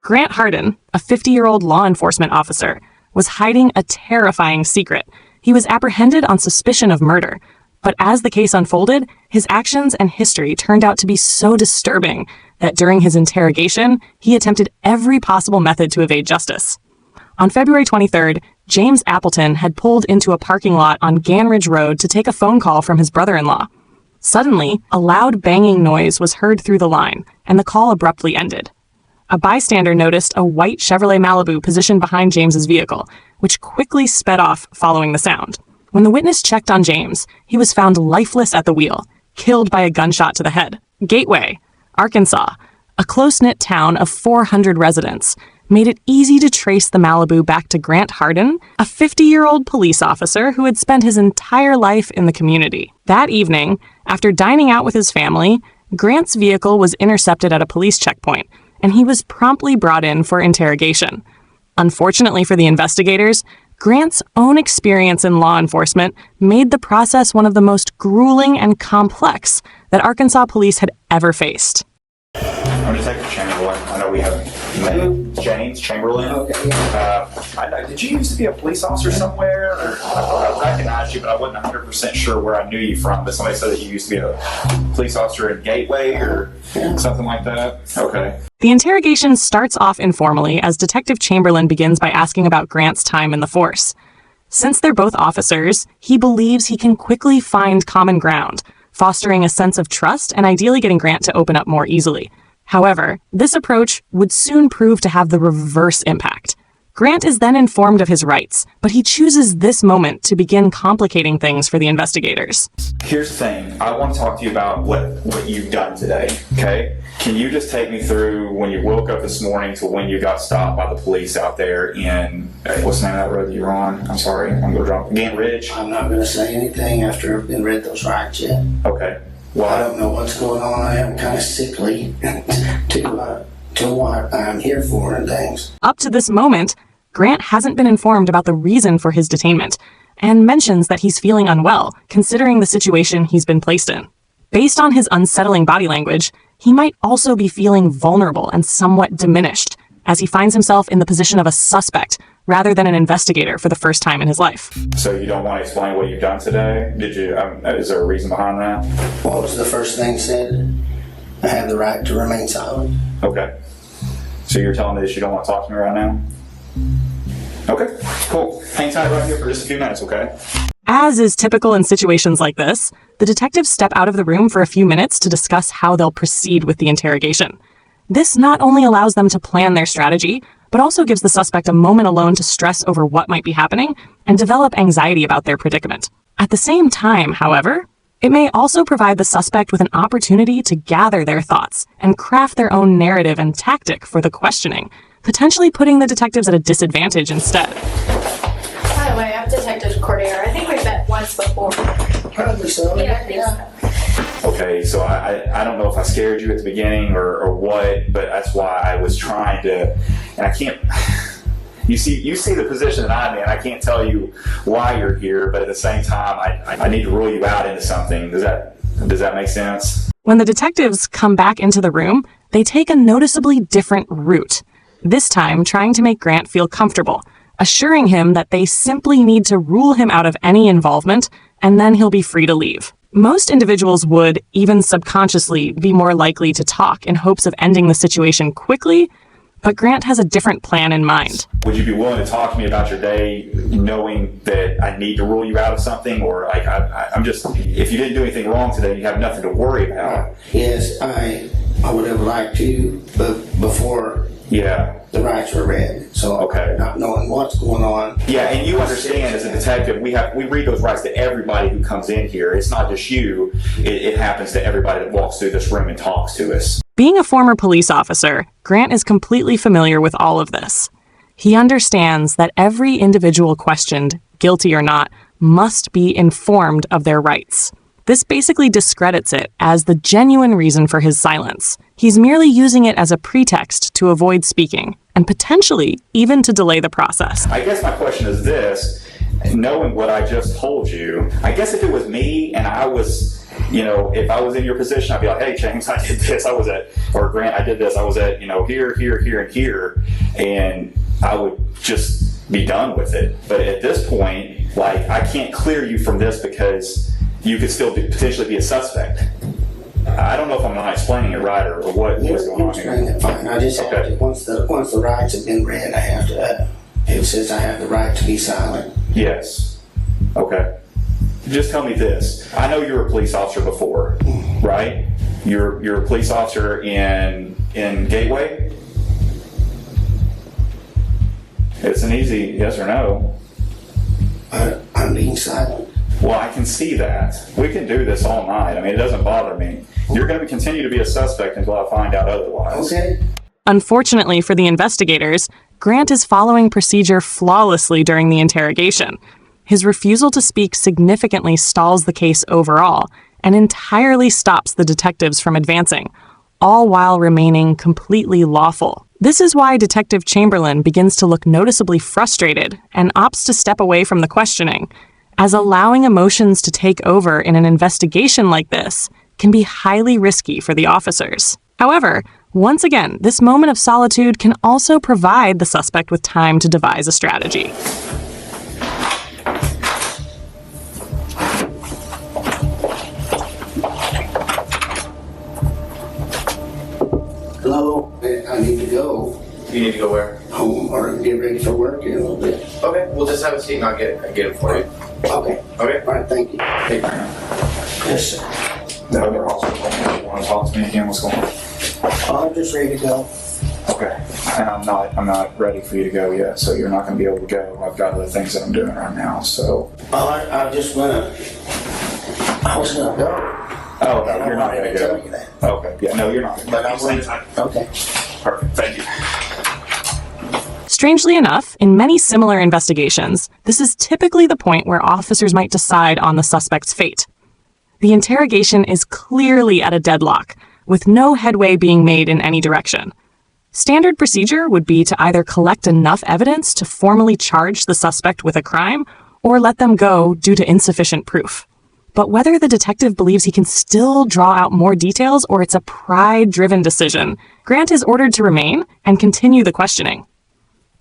Grant Hardin, a 50-year-old law enforcement officer, was hiding a terrifying secret. He was apprehended on suspicion of murder, but as the case unfolded, his actions and history turned out to be so disturbing that during his interrogation, he attempted every possible method to evade justice. On February 23rd, James Appleton had pulled into a parking lot on Ganridge Road to take a phone call from his brother-in-law. Suddenly, a loud banging noise was heard through the line, and the call abruptly ended. A bystander noticed a white Chevrolet Malibu positioned behind James's vehicle, which quickly sped off following the sound. When the witness checked on James, he was found lifeless at the wheel, killed by a gunshot to the head. Gateway, Arkansas, a close-knit town of 400 residents, made it easy to trace the Malibu back to Grant Hardin, a 50-year-old police officer who had spent his entire life in the community. That evening, after dining out with his family, Grant's vehicle was intercepted at a police checkpoint, and he was promptly brought in for interrogation. Unfortunately for the investigators, Grant's own experience in law enforcement made the process one of the most grueling and complex that Arkansas police had ever faced. I'm Detective Chamberlain. I know we haven't met. James Chamberlain. Okay. I know. Did you used to be a police officer somewhere? Or I recognized you, but I wasn't 100% sure where I knew you from. But somebody said that you used to be a police officer at Gateway or something like that. Okay. The interrogation starts off informally as Detective Chamberlain begins by asking about Grant's time in the force. Since they're both officers, he believes he can quickly find common ground, fostering a sense of trust and ideally getting Grant to open up more easily. However, this approach would soon prove to have the reverse impact. Grant is then informed of his rights, but he chooses this moment to begin complicating things for the investigators. Here's the thing. I want to talk to you about what you've done today, okay? Can you just take me through when you woke up this morning to when you got stopped by the police out there in, what's the name of that road that you're on? I'm sorry, I'm going to drop. Ganridge? I'm not going to say anything after I've been read those rights yet. Okay. Well, I don't know what's going on. I am kind of sickly to what I'm here for and things. Up to this moment, Grant hasn't been informed about the reason for his detainment and mentions that he's feeling unwell, considering the situation he's been placed in. Based on his unsettling body language, he might also be feeling vulnerable and somewhat diminished, as he finds himself in the position of a suspect rather than an investigator for the first time in his life. So you don't want to explain what you've done today? Did you? Is there a reason behind that? What was the first thing said? I have the right to remain silent. Okay. So you're telling me that you don't want to talk to me right now? Okay, cool. Hang tight right here for just a few minutes, okay? As is typical in situations like this, the detectives step out of the room for a few minutes to discuss how they'll proceed with the interrogation. This not only allows them to plan their strategy, but also gives the suspect a moment alone to stress over what might be happening and develop anxiety about their predicament. At the same time, however, it may also provide the suspect with an opportunity to gather their thoughts and craft their own narrative and tactic for the questioning, potentially putting the detectives at a disadvantage instead. By the way, I'm Detective Cordier. I think we've met once before. Probably so. Yeah, I think so. Okay, so I don't know if I scared you at the beginning or what, but that's why I was trying to, and I can't, you see the position that I'm in. I can't tell you why you're here, but at the same time, I need to rule you out into something. Does that make sense? When the detectives come back into the room, they take a noticeably different route, this time trying to make Grant feel comfortable, assuring him that they simply need to rule him out of any involvement, and then he'll be free to leave. Most individuals would, even subconsciously, be more likely to talk in hopes of ending the situation quickly, but Grant has a different plan in mind. Would you be willing to talk to me about your day, knowing that I need to rule you out of something, or like I'm just, if you didn't do anything wrong today, you have nothing to worry about? Yes, I would have liked to, but before the rights were read. So okay. Not knowing what's going on. Yeah, and you understand as a detective, we read those rights to everybody who comes in here. It's not just you. It happens to everybody that walks through this room and talks to us. Being a former police officer, Grant is completely familiar with all of this. He understands that every individual questioned, guilty or not, must be informed of their rights. This basically discredits it as the genuine reason for his silence. He's merely using it as a pretext to avoid speaking, and potentially even to delay the process. I guess my question is this, knowing what I just told you, I guess if it was me and I was if I was in your position, I'd be like, hey, James, I did this. Or Grant, I did this. I was at, here, here, and here. And I would just be done with it. But at this point, I can't clear you from this because you could still potentially be a suspect. I don't know if I'm not explaining it right or what's going on here. It fine. I just have to, once the rights have been read, I have to, it says I have the right to be silent. Yes. Okay. Just tell me this. I know you were a police officer before, right? You're a police officer in Gateway? It's an easy yes or no. I'm being silent. Well, I can see that. We can do this all night. It doesn't bother me. You're going to continue to be a suspect until I find out otherwise. Okay. Unfortunately for the investigators, Grant is following procedure flawlessly during the interrogation. His refusal to speak significantly stalls the case overall and entirely stops the detectives from advancing, all while remaining completely lawful. This is why Detective Chamberlain begins to look noticeably frustrated and opts to step away from the questioning, as allowing emotions to take over in an investigation like this can be highly risky for the officers. However, once again, this moment of solitude can also provide the suspect with time to devise a strategy. Hello, I need to go You need to go where? home or get ready for work in a little bit. Okay, we'll just have a seat and I'll get it for you. Okay. Okay. All right, thank you. Yes, sir. The other officer told me you want to talk to me again. What's going on? I'm just ready to go. Okay. And I'm not ready for you to go yet, so you're not going to be able to go. I've got other things that I'm doing right now, so. I was gonna go. Oh, no, you're not going to Tell go. you that. Okay. Yeah, no, you're not. But I wanted okay. Perfect. Thank you. Strangely enough, in many similar investigations, this is typically the point where officers might decide on the suspect's fate. The interrogation is clearly at a deadlock, with no headway being made in any direction. Standard procedure would be to either collect enough evidence to formally charge the suspect with a crime, or let them go due to insufficient proof. But whether the detective believes he can still draw out more details or it's a pride-driven decision, Grant is ordered to remain and continue the questioning.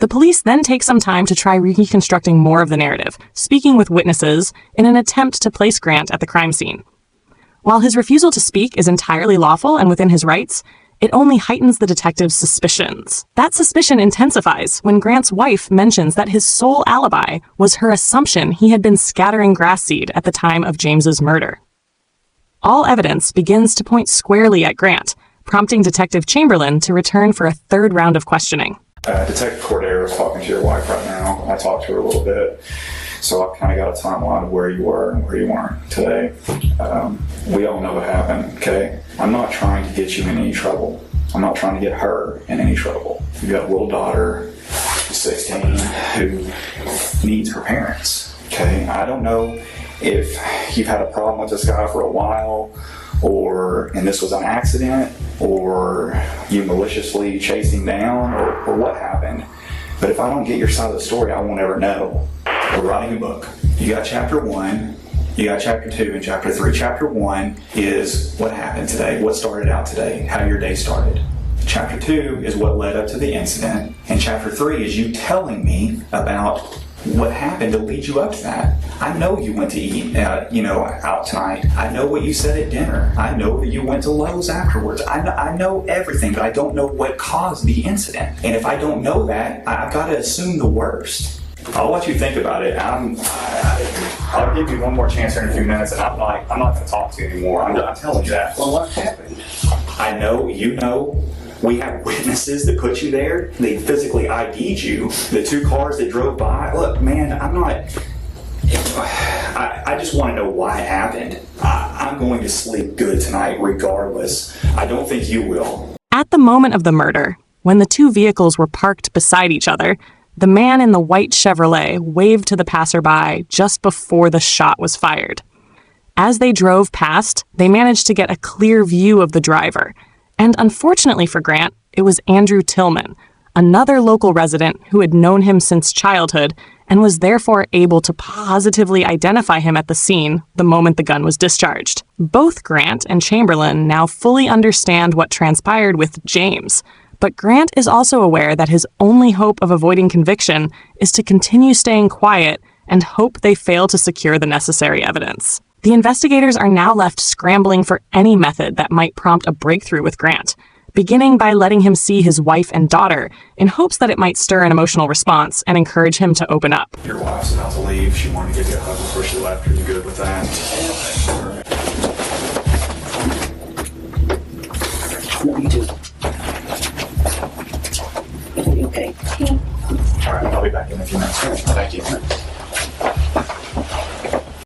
The police then take some time to try reconstructing more of the narrative, speaking with witnesses in an attempt to place Grant at the crime scene. While his refusal to speak is entirely lawful and within his rights, it only heightens the detective's suspicions. That suspicion intensifies when Grant's wife mentions that his sole alibi was her assumption he had been scattering grass seed at the time of James's murder. All evidence begins to point squarely at Grant, prompting Detective Chamberlain to return for a third round of questioning. Detective Cordero is talking to your wife right now. I talked to her a little bit, so I've kind of got a timeline of where you were and where you weren't today. We all know what happened, okay? I'm not trying to get you in any trouble. I'm not trying to get her in any trouble. You've got a little daughter, 16, who needs her parents, okay? I don't know if you've had a problem with this guy for a while, and this was an accident, or you maliciously chased him down, or what happened. But if I don't get your side of the story, I won't ever know. We're writing a book. You got chapter 1, you got chapter 2, and chapter 3. Chapter 1 is what happened today, what started out today, how your day started. Chapter 2 is what led up to the incident, and chapter 3 is you telling me about what happened to lead you up to that. I know you went to eat, out tonight. I know what you said at dinner. I know that you went to Lowe's afterwards. I know everything, but I don't know what caused the incident. And if I don't know that, I've got to assume the worst. I'll let you think about it. I'll give you one more chance here in a few minutes, and I'm not going to talk to you anymore. I'm telling you that. Well, what happened? I know, you know. We have witnesses that put you there. They physically ID'd you. The 2 cars that drove by. Look, man, I just want to know why it happened. I'm going to sleep good tonight regardless. I don't think you will. At the moment of the murder, when the 2 vehicles were parked beside each other, the man in the white Chevrolet waved to the passerby just before the shot was fired. As they drove past, they managed to get a clear view of the driver. And unfortunately for Grant, it was Andrew Tillman, another local resident who had known him since childhood and was therefore able to positively identify him at the scene the moment the gun was discharged. Both Grant and Chamberlain now fully understand what transpired with James, but Grant is also aware that his only hope of avoiding conviction is to continue staying quiet and hope they fail to secure the necessary evidence. The investigators are now left scrambling for any method that might prompt a breakthrough with Grant, beginning by letting him see his wife and daughter in hopes that it might stir an emotional response and encourage him to open up. Your wife's about to leave. She wanted to give you a hug before she left. Are you good with that? Me too. Okay. All right, I'll be back in a few minutes. Thank you.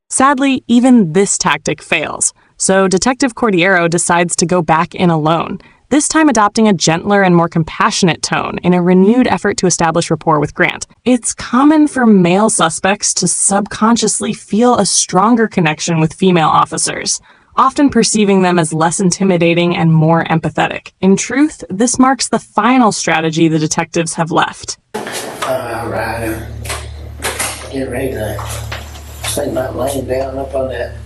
Sadly, even this tactic fails, so Detective Cordiero decides to go back in alone, this time adopting a gentler and more compassionate tone in a renewed effort to establish rapport with Grant. It's common for male suspects to subconsciously feel a stronger connection with female officers, often perceiving them as less intimidating and more empathetic. In truth, this marks the final strategy the detectives have left. All right. Get ready to think about laying down up on that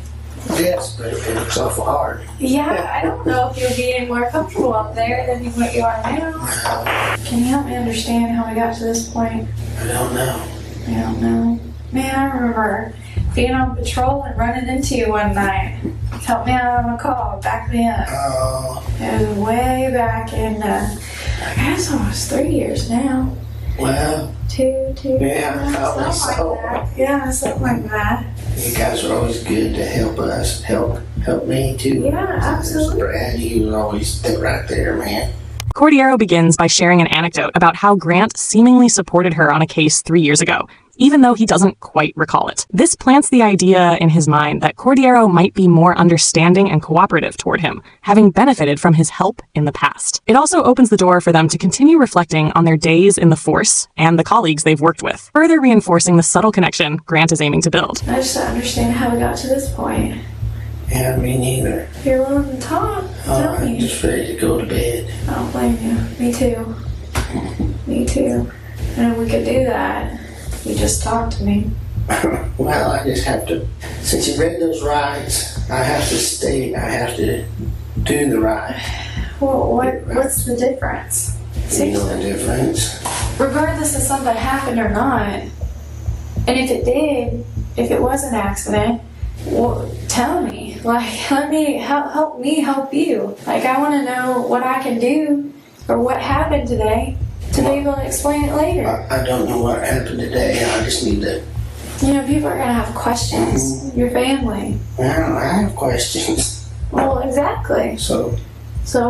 desk, but it looks awful hard. Yeah, I don't know if you'll be any more comfortable up there than what you are now. Can you help me understand how we got to this point? I don't know. I don't know. Man, I remember being on patrol and running into you one night. Help me out on a call, back me up. Oh, It was way back in, I guess almost 3 years now. well, Two, Yeah, probably something so. like that. Yeah, something like that. you guys are always good to help us, help me too. Yeah, absolutely. Brad, you were always right there, man. Cordiero begins by sharing an anecdote about how Grant seemingly supported her on a case 3 years ago, even though he doesn't quite recall it. This plants the idea in his mind that Cordiero might be more understanding and cooperative toward him, having benefited from his help in the past. It also opens the door for them to continue reflecting on their days in the force and the colleagues they've worked with, further reinforcing the subtle connection Grant is aiming to build. I just don't understand how we got to this point. Yeah, me neither. If you're willing to talk, tell I'm me. just ready to go to bed. I don't blame you. Me too. Me too. And we could do that. You just talk to me. Well, I just have to, since you read those rights, I have to do the right. Well, what's the difference? You know the difference. Regardless of something happened or not, and if it did, if it was an accident, well, tell me. Like, let me help me help you. Like, I want to know what I can do or what happened today to be able to explain it later. I don't know what happened today. I just need to. You know, people are gonna have questions. Your family. Well, I have questions. Well, exactly. So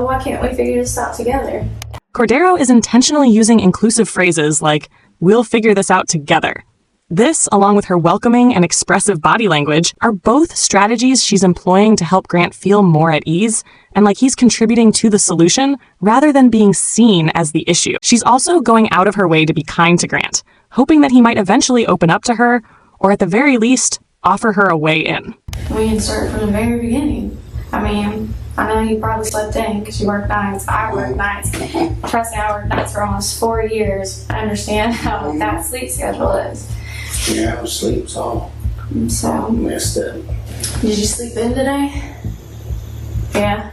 why can't we figure this out together? Cordero is intentionally using inclusive phrases like, "We'll figure this out together." This, along with her welcoming and expressive body language, are both strategies she's employing to help Grant feel more at ease and like he's contributing to the solution rather than being seen as the issue. She's also going out of her way to be kind to Grant, hoping that he might eventually open up to her, or at the very least, offer her a way in. We can start from the very beginning. I mean, I know you probably slept in because you work nights. I work nights. Trust me, I worked nights for almost 4 years. I understand how that sleep schedule is. yeah, sleep's all So, messed up. did you sleep in today? Yeah,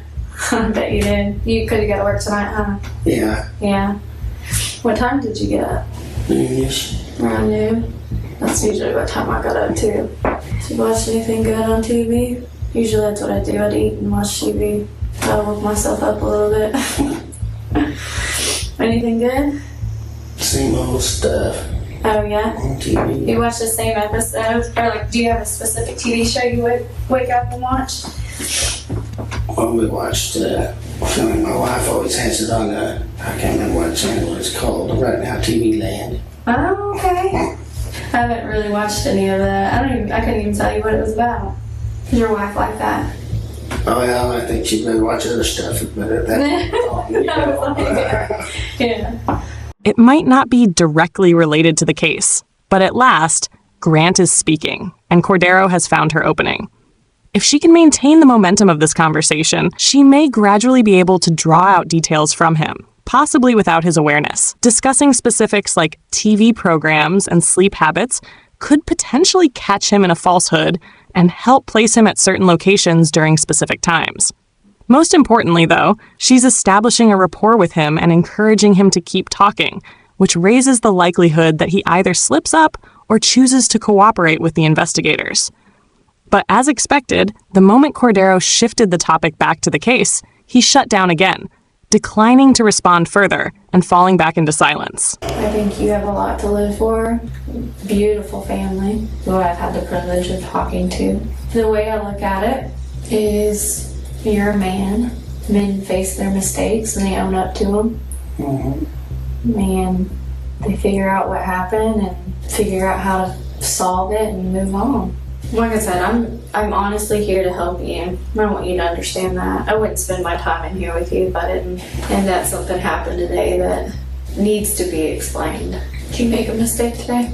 I bet you did. You could have got to work tonight, huh? Yeah, Yeah. What time did you get up? noonish. Around noon. That's usually what time I got up too. Did you watch anything good on TV? Usually that's what I do. I'd eat and watch TV. I'll woke myself up a little bit. Anything good? Same old stuff Oh yeah? on TV. You watch the same episodes? Or like, do you have a specific TV show you would wake up and watch? Well, we watched, my wife always has it on I can't remember what channel it's called, right now, TV Land. Oh, okay. I haven't really watched any of that. I couldn't even tell you what it was about. Is your wife like that? Oh, well, I think she'd better watch other stuff, but Yeah. It might not be directly related to the case, but at last, Grant is speaking, and Cordero has found her opening. If she can maintain the momentum of this conversation, she may gradually be able to draw out details from him, possibly without his awareness. Discussing specifics like TV programs and sleep habits could potentially catch him in a falsehood and help place him at certain locations during specific times. Most importantly, though, she's establishing a rapport with him and encouraging him to keep talking, which raises the likelihood that he either slips up or chooses to cooperate with the investigators. But as expected, the moment Cordero shifted the topic back to the case, he shut down again, declining to respond further and falling back into silence. I think you have a lot to live for. Beautiful family, who I've had the privilege of talking to. The way I look at it is you're a man. Men face their mistakes and they own up to them. And they figure out what happened and figure out how to solve it and move on. Like I said, I'm honestly here to help you. I want you to understand that. I wouldn't spend my time in here with you if I didn't. And that something happened today that needs to be explained. Did you make a mistake today?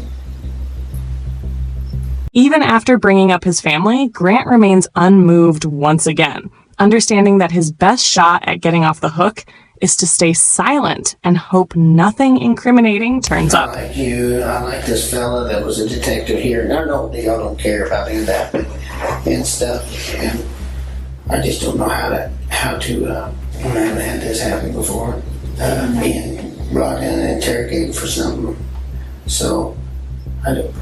Even after bringing up his family, Grant remains unmoved once again, understanding that his best shot at getting off the hook is to stay silent and hope nothing incriminating turns up. I like you. I like this fella that was a detective here. And I know y'all don't care about any of that and stuff. And I just don't know how to. I haven't had this happen before. Being brought in and interrogated for something. So I know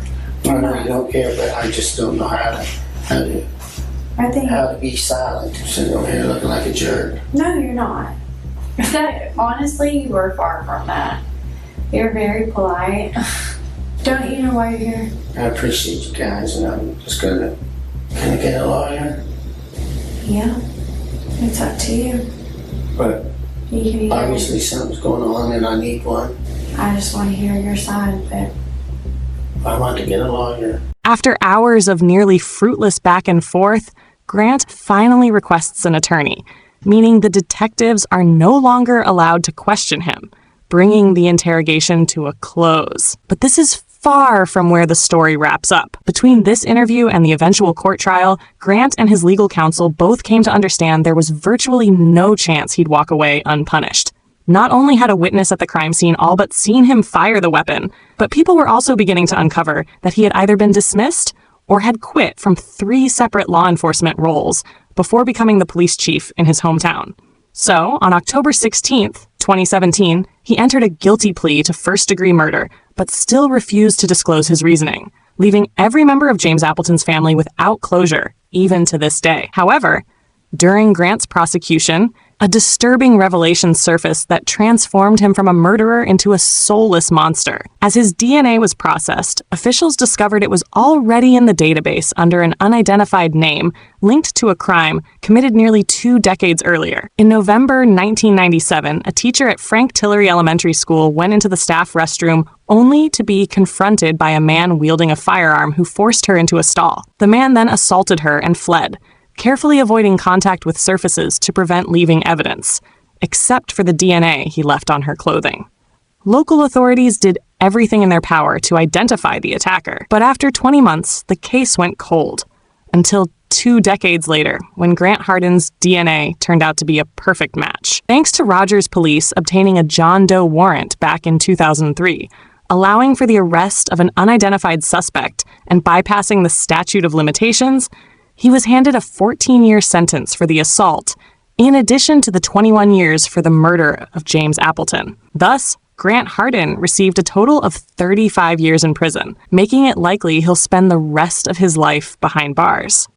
you don't care, but I just don't know how to be silent. Sitting over here looking like a jerk. No, you're not. Honestly, you are far from that. You're very polite. Don't you know why you're here? I appreciate you guys, and I'm just gonna get a lawyer. Yeah, it's up to you. But You can either- obviously something's going on, and I need one. I just want to hear your side of it. I want to get a lawyer. After hours of nearly fruitless back and forth, Grant finally requests an attorney, meaning the detectives are no longer allowed to question him, bringing the interrogation to a close. But this is far from where the story wraps up. Between this interview and the eventual court trial, Grant and his legal counsel both came to understand there was virtually no chance he'd walk away unpunished. Not only had a witness at the crime scene all but seen him fire the weapon, but people were also beginning to uncover that he had either been dismissed or had quit from 3 separate law enforcement roles before becoming the police chief in his hometown. So, on October 16th, 2017, he entered a guilty plea to first-degree murder, but still refused to disclose his reasoning, leaving every member of James Appleton's family without closure, even to this day. However, during Grant's prosecution, a disturbing revelation surfaced that transformed him from a murderer into a soulless monster. As his DNA was processed, officials discovered it was already in the database under an unidentified name linked to a crime committed nearly 2 decades earlier. In November 1997, a teacher at Frank Tillery Elementary School went into the staff restroom only to be confronted by a man wielding a firearm who forced her into a stall. The man then assaulted her and fled, carefully avoiding contact with surfaces to prevent leaving evidence, except for the DNA he left on her clothing. Local authorities did everything in their power to identify the attacker, but after 20 months, the case went cold, until 2 decades later, when Grant Hardin's DNA turned out to be a perfect match. Thanks to Rogers Police obtaining a John Doe warrant back in 2003, allowing for the arrest of an unidentified suspect and bypassing the statute of limitations, he was handed a 14-year sentence for the assault, in addition to the 21 years for the murder of James Appleton. Thus, Grant Hardin received a total of 35 years in prison, making it likely he'll spend the rest of his life behind bars.